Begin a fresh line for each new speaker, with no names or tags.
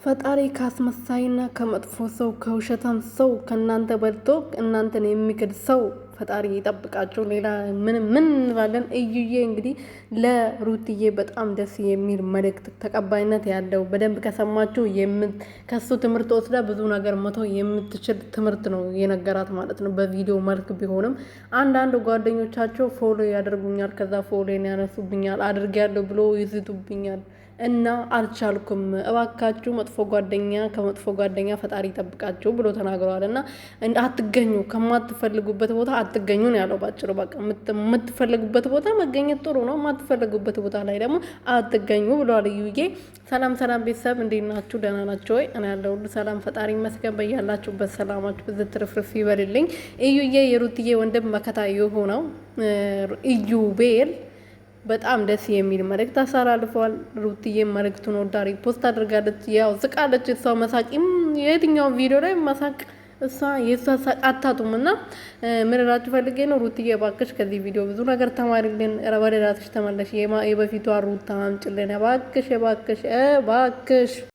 ፈጣሪ ካስመሳይና ከመጥፎ ሰው ከውሸታም ሰው ከእናንተ በልቶ እናንተን የሚክድ ሰው ፈጣሪ ይጠብቃቸው። ሌላ ምን እንላለን? እዩዬ እንግዲህ ለሩትዬ በጣም ደስ የሚል መልእክት ተቀባይነት ያለው በደንብ ከሰማችሁ ከሱ ትምህርት ወስዳ ብዙ ነገር መቶ የምትችል ትምህርት ነው የነገራት ማለት ነው። በቪዲዮ መልክ ቢሆንም አንዳንድ ጓደኞቻቸው ፎሎ ያደርጉኛል፣ ከዛ ፎሎን ያነሱብኛል፣ አድርጌያለሁ ብሎ ይዝቱብኛል እና አልቻልኩም። እባካችሁ መጥፎ ጓደኛ ከመጥፎ ጓደኛ ፈጣሪ ይጠብቃችሁ ብሎ ተናግረዋል። እና አትገኙ፣ ከማትፈልጉበት ቦታ አትገኙ ነው ያለው ባጭሩ። በቃ የምትፈልጉበት ቦታ መገኘት ጥሩ ነው፣ የማትፈልጉበት ቦታ ላይ ደግሞ አትገኙ ብለዋል እዩዬ። ሰላም ሰላም ቤተሰብ እንዴት ናችሁ? ደህና ናቸው ወይ? እኔ ያለው ሁሉ ሰላም ፈጣሪ ይመስገን። በያላችሁበት ሰላማችሁ ብዙ ትርፍርፍ ይበልልኝ። እዩዬ የሩትዬ ወንድም መከታ የሆነው ኢዩቤል በጣም ደስ የሚል መልእክት አሳላልፈዋል። ሩትዬ መልእክቱን ወዳ ሪፖስት አድርጋለች። ያው ስቃለች። እሷ መሳቂም የትኛውን ቪዲዮ ላይ መሳቅ እሷ የእሷ ሳቅ አታጡም። እና ምን እላችሁ ፈልጌ ነው፣ ሩትዬ እባክሽ ከዚህ ቪዲዮ ብዙ ነገር ተማሪልን፣ ወደ ራስሽ ተመለሽ። የበፊቷ ሩታ አምጪልን እባክሽ፣ እባክሽ፣ እባክሽ።